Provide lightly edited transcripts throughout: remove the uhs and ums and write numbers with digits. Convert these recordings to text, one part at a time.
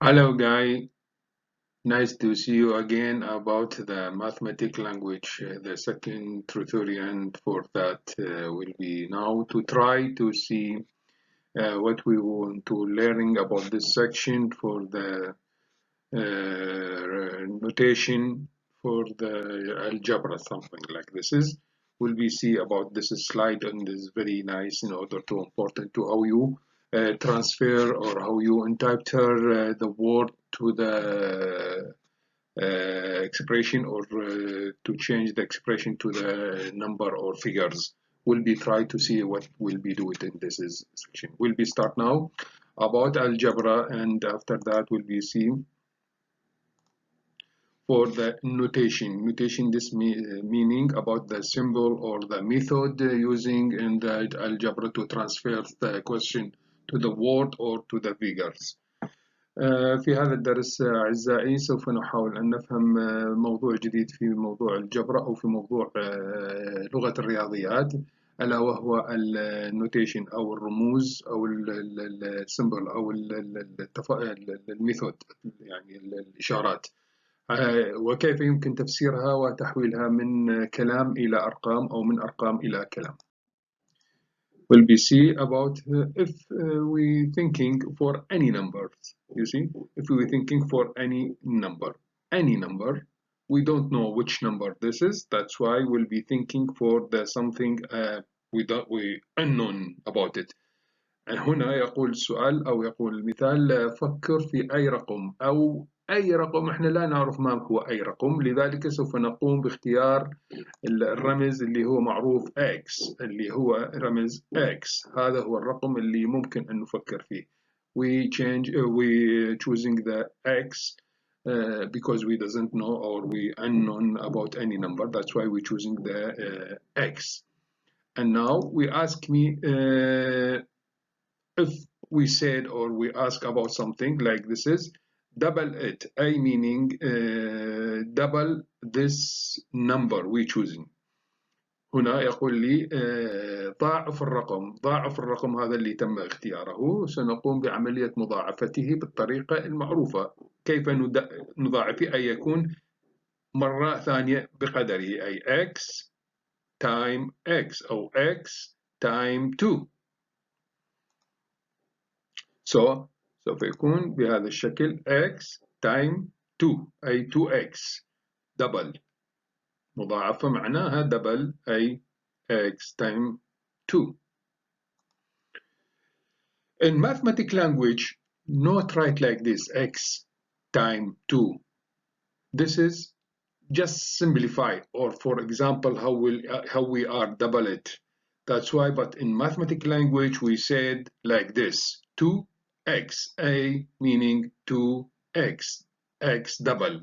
Hello, Guy. Nice to see you again about the mathematical language. The second tutorial for that will be now to try to see what we want to learning about this section for the notation for the algebra, something like this is. Will be see about this slide and is very nice in order to important to how you transfer or how you interpret the word to the expression or to change the expression to the number or figures. We'll be try to see what we'll be do it in this section. We'll be start now about algebra, and after that we'll be see for the notation. Notation this meaning about the symbol or the method using in the algebra to transfer the question to the word or to the figures. في هذا الدرس أعزائي سوف نحاول أن نفهم موضوع جديد في موضوع الجبر أو في موضوع لغة الرياضيات، ألا وهو النوتيشن أو الرموز أو السيمبل أو الميثود، يعني الإشارات، وكيف يمكن تفسيرها وتحويلها من كلام إلى أرقام أو من أرقام إلى كلام. Will be see about if we thinking for any numbers. You see, if we thinking for any number, we don't know which number this is. That's why we'll be thinking for the something we unknown about it. هنا يقول السؤال أو يقول المثال فكر في أي رقم أو أي رقم. احنا لا نعرف ما هو أي رقم، لذلك سوف نقوم باختيار الرمز اللي هو معروف X، اللي هو رمز X. هذا هو الرقم اللي ممكن أن نفكر فيه. we choosing the X because we doesn't know or we unknown about any number. That's why we choosing the X. And now we ask me if we said or we ask about something like this is double it, I meaning double this number we choosing. هنا يقول لي ضاعف الرقم هذا اللي تم اختياره. سنقوم بعملية مضاعفته بالطريقة المعروفة. كيف نضاعفه؟ أي يكون مرة ثانية بقدره، أي x time x أو x time 2. سوف يكون بهذا الشكل x time 2 أي 2x double. مضاعفة معناها double أي x time 2. In mathematical language, not write like this x time 2. This is just simplify, or for example how we are double it. That's why, but in mathematical language we said like this 2x, a meaning 2x, x double.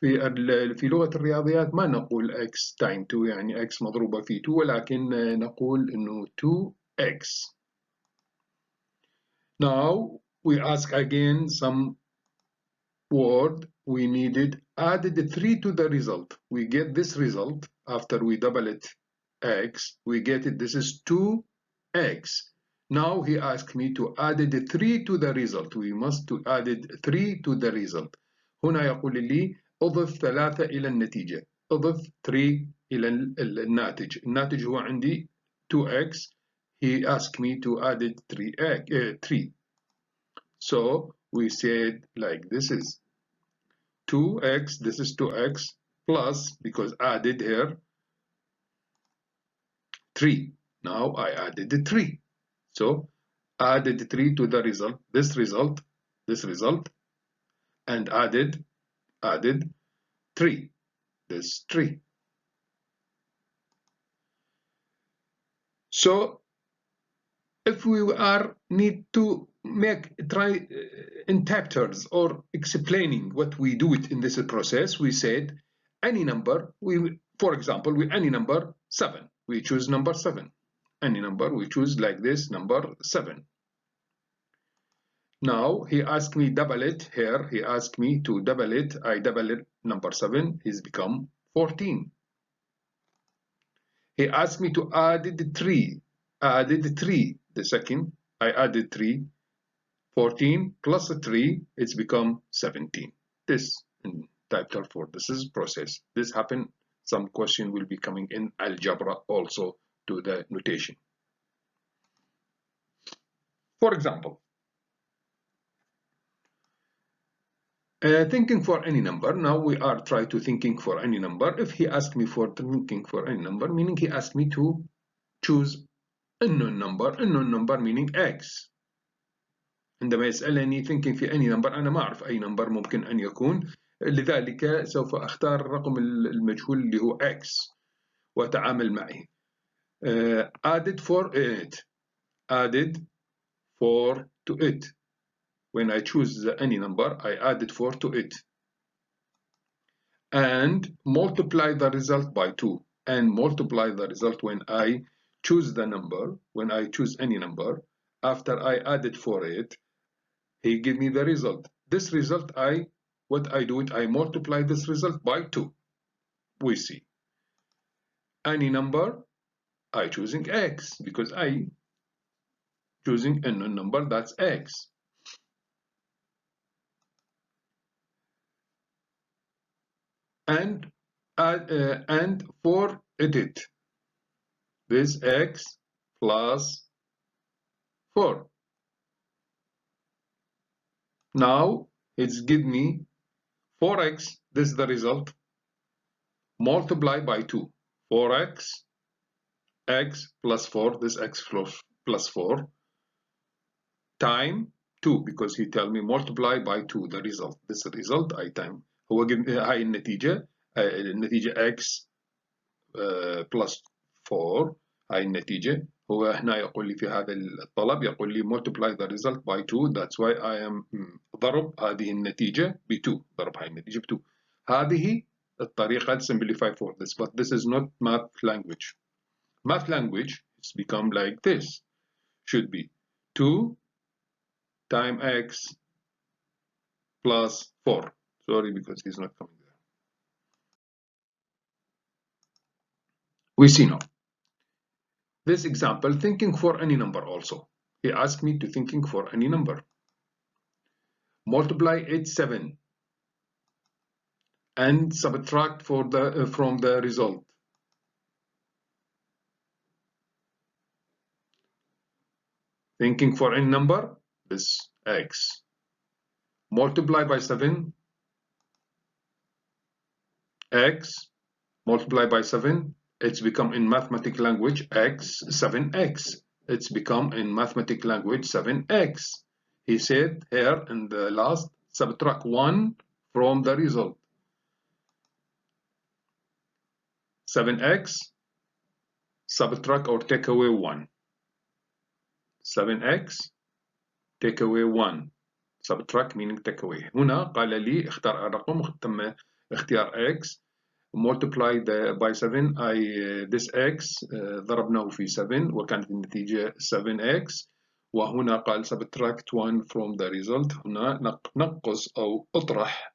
في لغة الرياضيات ما نقول x time 2 يعني x مضروبة في 2، ولكن نقول إنه 2x. Now we ask again some word we needed, added 3 to the result. We get this result after we double it x, we get it, this is 2x. Now he asked me to add 3 to the result. We must to add 3 to the result. هنا يقول لي أضف 3 إلى النتيجة. أضف 3 إلى الناتج. الناتج هو عندي 2x. He asked me to add 3. So we said like this is 2x, this is 2x plus, because added here 3. Now I added the 3. So added 3 to the result, this result, and added 3, this 3. So if we need to try interpreters or explaining what we do it in this process, we said any number, for example, any number 7, we choose number 7. Any number we choose like this, number 7. Now he asked me double it here. He asked me to double it. I double it, number 7 is become 14. He asked me to add the 3. The second, I added 3 14 plus 3, it's become 17. This in type 4, this is process. This happen, some question will be coming in algebra also to the notation. For example, thinking for any number. Now we are trying to thinking for any number. If he asked me for thinking for any number, meaning he asked me to choose unknown number meaning x. عندما يسألني thinking في any number أنا ما أعرف أي number ممكن أن يكون، لذلك سوف أختار الرقم المجهول اللي هو x وأتعامل معه. Added for to it. When I choose any number, I added 4 to it. And multiply the result by 2. And multiply the result when I choose the number, when I choose any number, after I added for it, he give me the result. This result, what I do it, I multiply this result by 2. We see. Any number, I choosing x, because I choosing a number that's x. And for it, this x plus 4. Now it's give me 4x, this is the result, multiply by 2. 4x, x plus 4, this x plus 4, time 2, because he tell me multiply by 2 the result. This result I time. هو هاي النتيجة x plus 4، هاي النتيجة. هو هنا يقول لي في هذا الطلب يقول لي multiply the result by 2. That's why I am ضرب هذه النتيجة ب 2. ضرب هاي النتيجة ب 2. هذه الطريقة simplify for this, but this is not math language. Math language it's become like this. Should be 2 times x plus 4. Sorry, because he's not coming there. We see now. This example, thinking for any number also. He asked me to thinking for any number. Multiply it 7 and subtract from the result. Thinking for any number, this x. Multiply by 7, x. Multiply by 7, it's become in mathematical language x, 7x. It's become in mathematical language 7x. He said here in the last, subtract 1 from the result. 7x, subtract or take away 1. 7x, take away 1. Subtract meaning take away. هنا قال لي اختار الرقم، تم اختيار x. multiply by 7. this x ضربناه في 7 وكانت النتيجة 7x. وهنا قال subtract 1 from the result. هنا نقص أو اطرح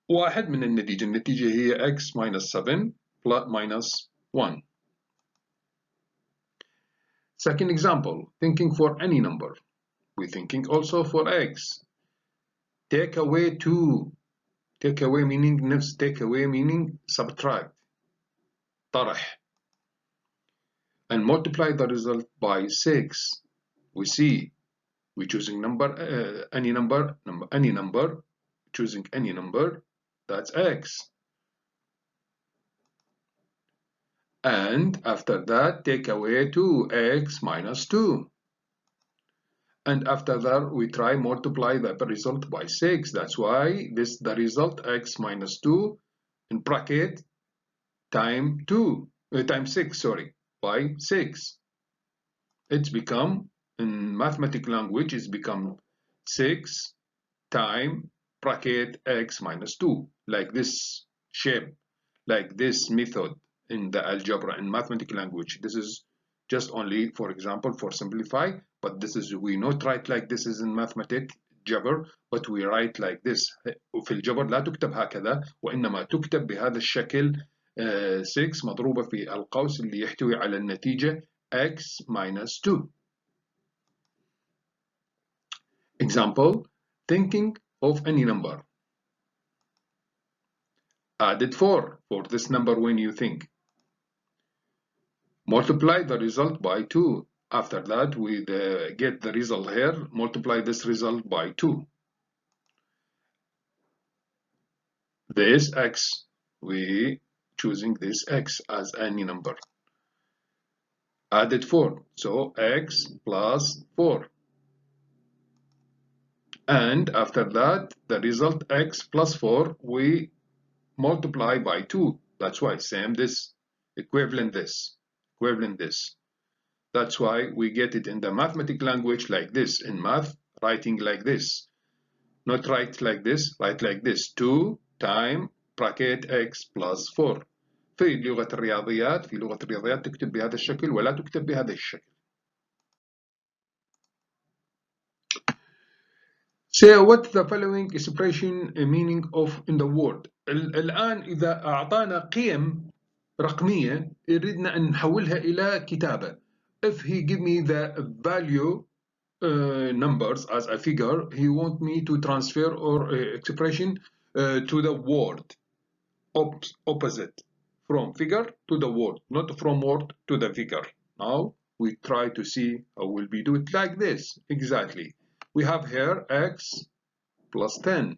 واحد من النتيجة. النتيجة هي x minus 7 plus minus 1. Second example, thinking for any number. We're thinking also for x. Take away 2. Take away meaning نفس take away meaning subtract. طرح. And multiply the result by 6. We see we're choosing number, any number, choosing any number, that's x. And after that, take away 2x minus 2. And after that, we try multiply the result by 6. That's why this the result x minus 2 in bracket times 6, sorry, by 6. It's become, in mathematical language, it's become 6 times bracket x minus 2. Like this shape, like this method in the algebra in mathematical language. This is just only for example for simplify, but this is, we not write like this is in mathematics جبر, but we write like this. وفي الجبر لا تكتب هكذا وإنما تكتب بهذا الشكل 6 مضروبة في القوس اللي يحتوي على النتيجة x minus 2. Example, thinking of any number. Added 4 for this number when you think. Multiply the result by 2. After that, we get the result here. Multiply this result by 2. This x, we choosing this x as any number. Added 4, so x plus 4. And after that, the result x plus 4, we multiply by 2. That's why same this, equivalent this, equivalent this. That's why we get it in the mathematical language like this. In math, writing like this. Not write like this, write like this. 2 times bracket x plus 4. في لغة الرياضيات تكتب بهذا الشكل ولا تكتب بهذا الشكل. Say what the following expression meaning of in the word. الآن إذا أعطانا قيم رقمية يريدنا أن نحولها إلى كتابة. If he give me the value numbers as a figure, he want me to transfer or expression to the word. Opposite. From figure to the word, not from word to the figure. Now we try to see how will we do it like this. Exactly. We have here x plus 10.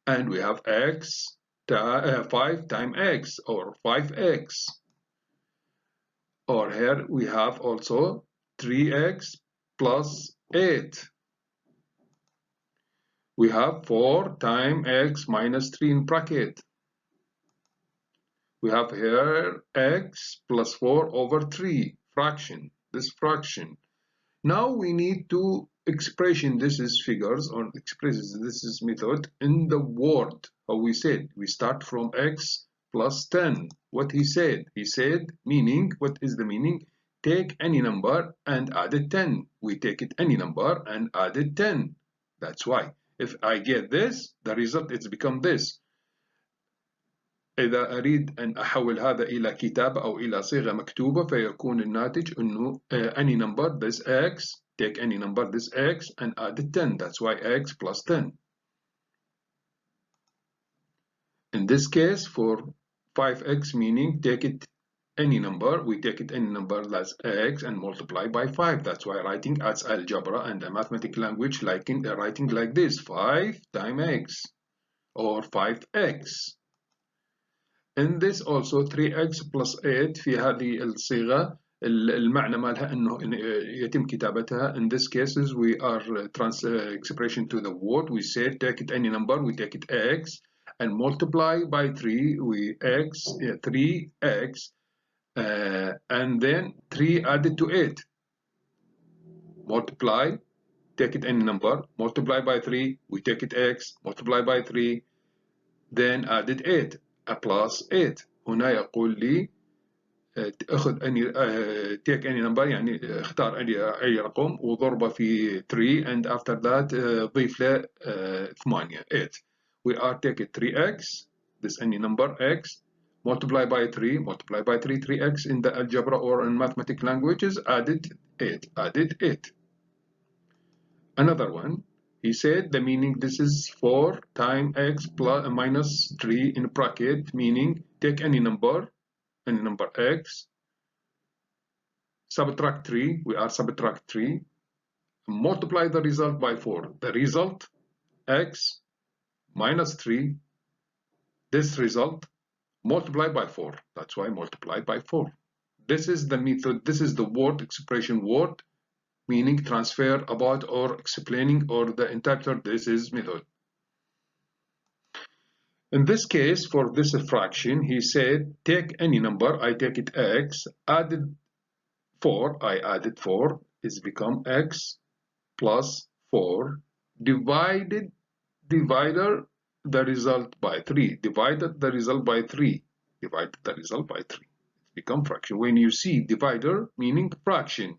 And we have x 5 times x or 5x. Or here we have also 3x plus 8. We have 4 times x minus 3 in bracket. We have here x plus 4 over 3 fraction, this fraction. Now we need to expression, this is figures or expresses, this is method in the word. How we said, we start from x plus 10. What he said meaning, what is the meaning? Take any number and add it 10. We take it any number and add it 10. That's why. If I get this, the result it's become this. إذا أريد أن أحول هذا إلى كتابة أو إلى صيغة مكتوبة فيكون الناتج إنه any number this x, take any number this x and add it 10. That's why x plus 10. In this case for 5x meaning take it any number, we take it any number that's x and multiply by 5. That's why writing as algebra and a mathematical language like in writing like this 5 times x or 5x. In this also 3x plus 8 في هذه الصيغة المعنى مالها انه يتم كتابتها. In this cases we are expression to the word. We say take it any number, we take it x and multiply by 3, we x 3x and then 3 added to 8. Multiply, take it any number, multiply by 3, we take it x, multiply by 3, then added 8. plus 8. هنا يقول لي أخذ take any number يعني اختار أي رقم وضربه في 3 and after that ضيف له 8. We are take it 3x, this any number x, multiply by 3, 3x in the algebra or in mathematical languages, added 8. Another one. He said the meaning this is 4 times x plus minus 3 in bracket, meaning take any number x, subtract 3, we are subtract 3, multiply the result by 4. The result x minus 3, this result multiply by 4. That's why multiply by 4. This is the method, this is the word expression word meaning transfer about or explaining or the interpreter. This is method. In this case for this fraction he said take any number, I take it x, added 4, I added 4, it's become x plus 4 divided the result by 3, divided the result by 3, it's become fraction. When you see divider meaning fraction,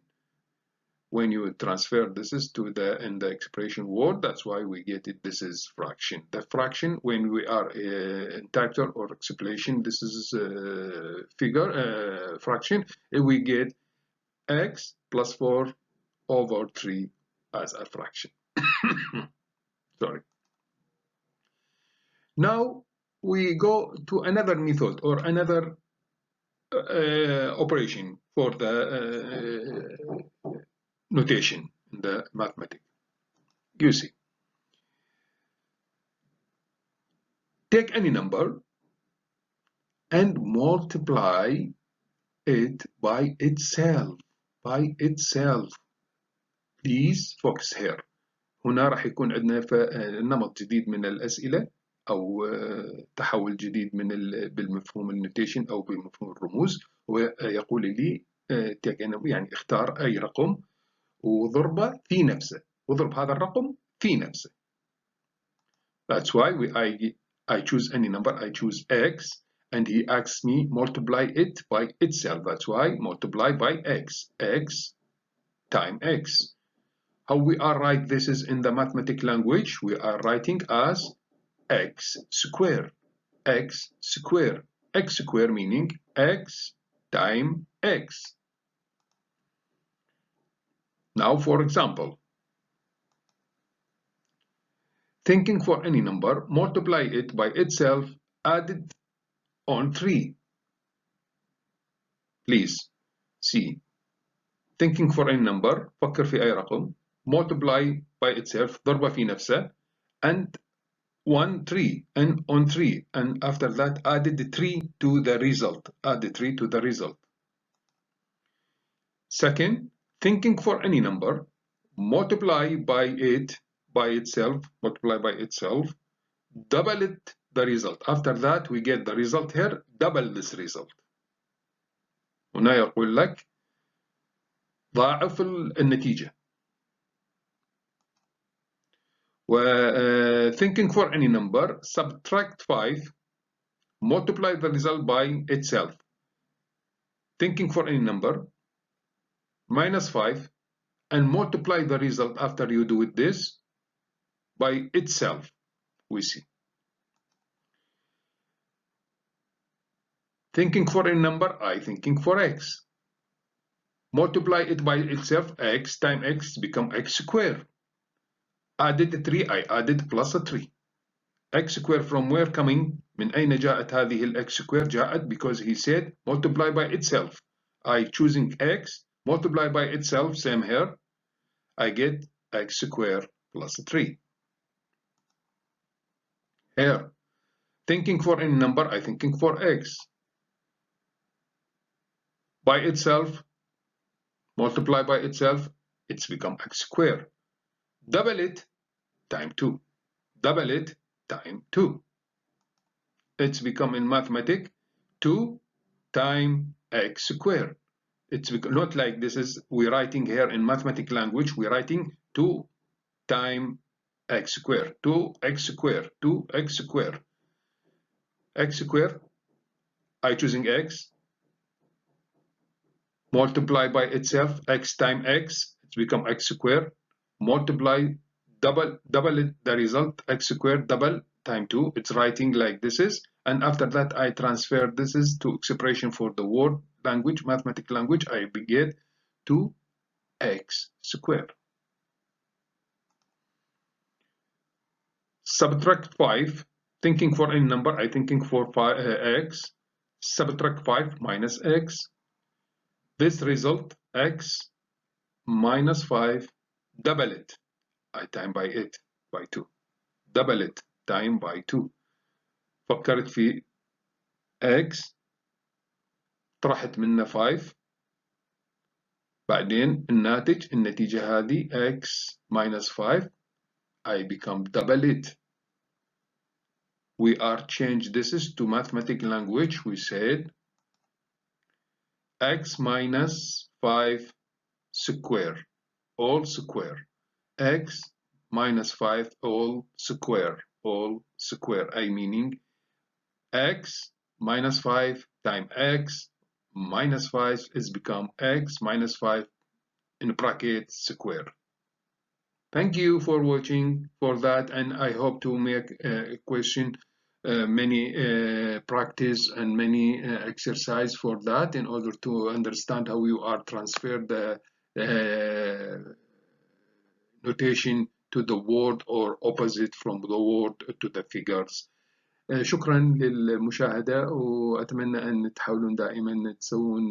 when you transfer this is to the in the expression word, that's why we get it, this is fraction. The fraction when we are interpreter or explanation, this is figure fraction, we get x plus 4 over 3 as a fraction. Sorry. Now we go to another method or another operation for the notation in the mathematics. You see, take any number and multiply it by itself. Please focus here. هنا راح يكون عندنا نمط جديد من الأسئلة أو تحول جديد من بالمفهوم النوتيشن أو بمفهوم الرموز، ويقول لي يعني اختار أي رقم وضربه في نفسه، واضرب هذا الرقم في نفسه. That's why I choose any number. I choose x, and he asks me multiply it by itself. That's why multiply by x. X times x. How we are write this is in the mathematical language. We are writing as x square. X square. X square meaning x times x. Now, for example, thinking for any number, multiply it by itself, added on 3. Please see. Thinking for any number, فكر في أي رقم, multiply by itself, ضربة في نفسه, and 3 and on 3, and after that added 3 to the result. Added 3 to the result. Second, thinking for any number, multiply by itself, double it the result. After that we get the result here, double this result. هنا يقول لك ضاعف النتيجة. Thinking for any number, subtract 5, multiply the result by itself. Thinking for any number, minus 5, and multiply the result after you do this by itself, we see. Thinking for any number, I thinking for x. Multiply it by itself, x times x become x squared. Added 3, I added plus 3. X squared from where coming? من أين جاءت هذه الx squared؟ جاءت because he said multiply by itself. I choosing x, multiply by itself, same here. I get x squared plus 3. Here, thinking for any number, I thinking for x. By itself, multiply by itself, it's become x squared. Double it, times 2. Double it, times 2. It's become in mathematics 2 times x squared. It's not like this is we're writing here in mathematical language, we're writing 2 times x squared, 2x squared, 2x squared. X squared, I choosing x, multiply by itself, x times x, it's become x squared, multiply, double it, the result, x squared, double times 2, it's writing like this is, and after that I transfer this is to expression for the word language, mathematical language, I get 2x squared. Subtract 5, thinking for any number, I thinking for x, subtract 5 minus x, this result x minus 5, double it, I time by it, by 2, double it, time by 2. فكرت في x طرحت منه 5 بعدين النتيجة هذه x minus 5 I become double it. We are change this is to mathematical language. We said x minus 5 square, all square, x minus 5 all square, I meaning x minus 5 times x minus 5 is become x minus 5 in bracket square. Thank you for watching for that, and I hope to make a question many practice and many exercise for that in order to understand how you are transfer the notation to the word or opposite from the word to the figures. شكرا للمشاهدة، وأتمنى أن تحاولون دائما تسوون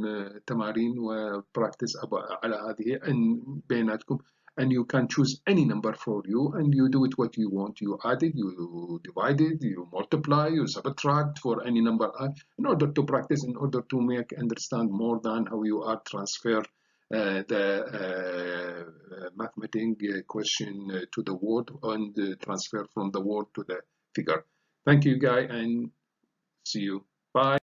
تمارين وبراكتس على هذه أن بيناتكم. And you can choose any number for you and you do it what you want. You add it, you divide it, you multiply, you subtract for any number in order to practice, in order to make understand more than how you are transfer the mathematic question to the word and transfer from the word to the figure. Thank you, guys, and see you. Bye.